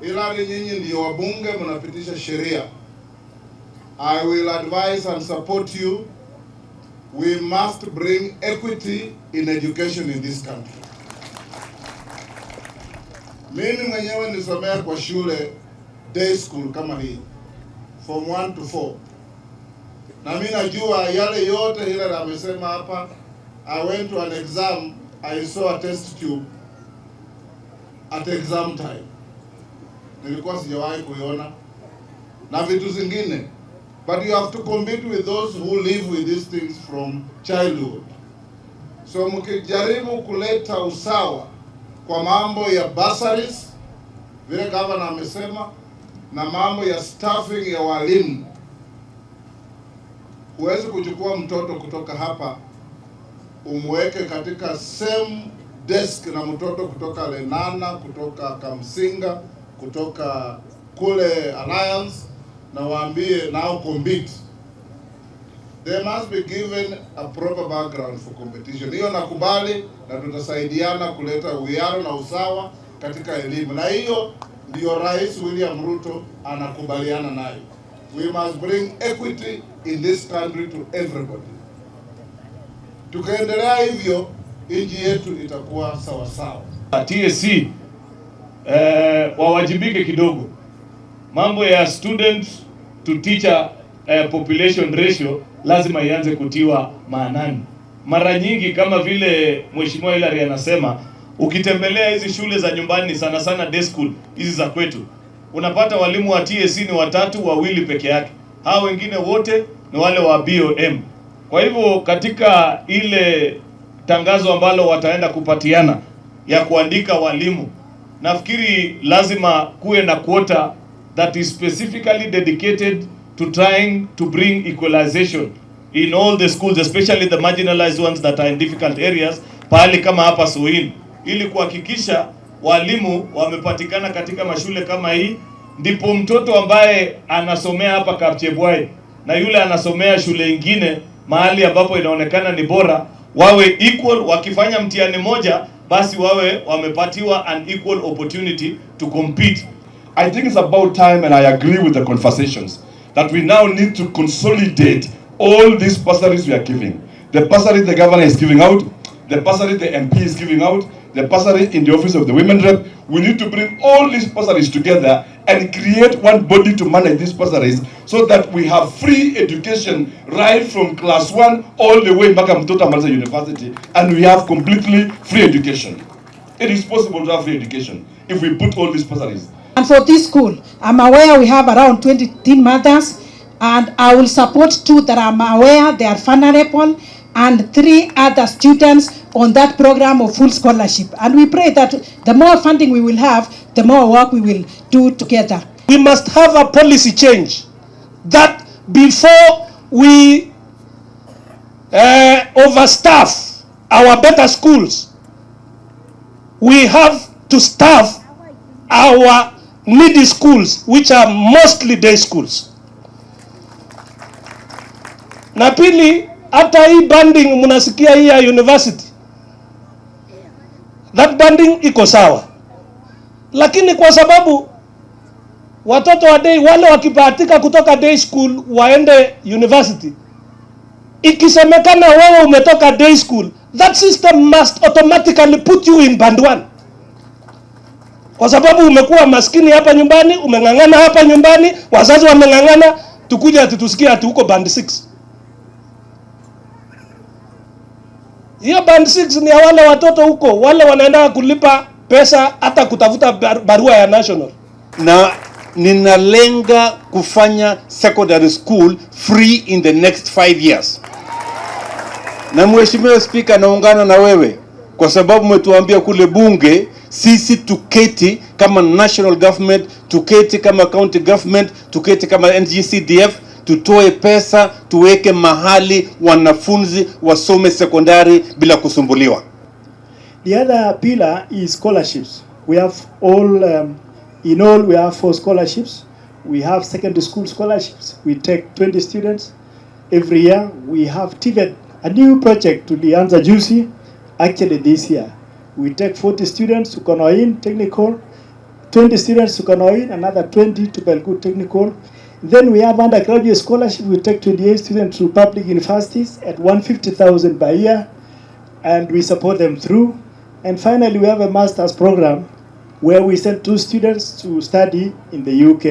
ila nyinyi ndio wabunge mnapitisha sheria. I will advise and support you. We must bring equity in education in this country. Mimi mwenyewe nisomea kwa shule day school kama hii, from 1 to 4. Na mimi najua yale yote ile amesema hapa. I went to an exam, I saw a test tube at exam time. Nilikuwa sijawahi kuiona na vitu zingine. But you have to compete with those who live with these things from childhood. So mkijaribu kuleta usawa kwa mambo ya bursaries, vile governor amesema, na mambo ya staffing ya walimu, huwezi kuchukua mtoto kutoka hapa umweke katika same desk na mtoto kutoka Lenana, kutoka Kamsinga, kutoka kule Alliance, na waambie now compete. They must be given a proper background for competition. Hiyo nakubali, na tutasaidiana kuleta uwiano na usawa katika elimu. Na hiyo ndio Rais William Ruto anakubaliana nayo. We must bring equity in this country to everybody. Tukaendelea hivyo, nchi yetu itakuwa sawa sawa. TSC wawajibike kidogo. Mambo ya student to teacher population ratio lazima ianze kutiwa maanani. Mara nyingi kama vile Mheshimiwa Hilary anasema, ukitembelea hizi shule za nyumbani, sana sana day school hizi za kwetu, unapata walimu wa TSC ni 3, 2 peke yake. Hao wengine wote ni wale wa BOM. Kwa hivyo katika ile tangazo ambalo wataenda kupatiana ya kuandika walimu, nafikiri lazima kuwe na quota that is specifically dedicated to trying to bring equalization in all the schools, especially the marginalized ones that are in difficult areas, pahali kama hapa Soin, ili kuhakikisha walimu wamepatikana katika mashule kama hii, ndipo mtoto ambaye anasomea hapa Kapchebwai na yule anasomea shule ingine mahali ambapo inaonekana ni bora wawe equal. Wakifanya mtihani moja, basi wawe wamepatiwa an equal opportunity to compete. I think it's about time, and I agree with the conversations, that we now need to consolidate all these bursaries we are giving. The bursary the governor is giving out, the bursary the MP is giving out, the bursary in the office of the women rep. We need to bring all these bursaries together and create one body to manage these bursaries, so that we have free education right from class 1 all the way back to Mtoto Amaliza University, and we have completely free education. It is possible to have free education if we put all these bursaries. And for this school, I'm aware we have around 20 teen mothers, and I will support 2 that I'm aware they are vulnerable, and 3 other students on that program of full scholarship. And we pray that the more funding we will have, the more work we will do together. We must have a policy change that before we overstaff our better schools, we have to staff our needy schools, which are mostly day schools. Na pili, hata hii banding mnasikia hii ya university, that banding iko sawa, lakini kwa sababu watoto wa day wale wakibahatika kutoka day school waende university, ikisemekana wewe umetoka day school, that system must automatically put you in band 1. Kwa sababu umekuwa maskini hapa nyumbani, umengangana hapa nyumbani, wazazi wamengangana, tukuja ati tusikie ati uko band 6. Hiyo band 6 ni ya wale watoto huko, wale wanaenda kulipa pesa hata kutafuta barua ya national. Na ninalenga kufanya secondary school free in the next 5 years. Na Mheshimiwa Speaker, naungana na wewe kwa sababu umetuambia kule bunge sisi tuketi kama national government, tuketi kama county government, tuketi kama NGCDF, tutoe pesa tuweke mahali wanafunzi wasome sekondari bila kusumbuliwa. The other pillar is scholarships. We have in all we have 4 scholarships. We have secondary school scholarships. We take 20 students every year. We have TVET, a new project to the Anza Juicy. Actually this year we take 40 students to Konoin Technical. 20 students to Kanoin, another 20 to Belgut Technical. Then we have undergraduate scholarship. We take 28 students to public universities at 150,000 per year, and we support them through. And finally, we have a master's program where we send 2 students to study in the UK.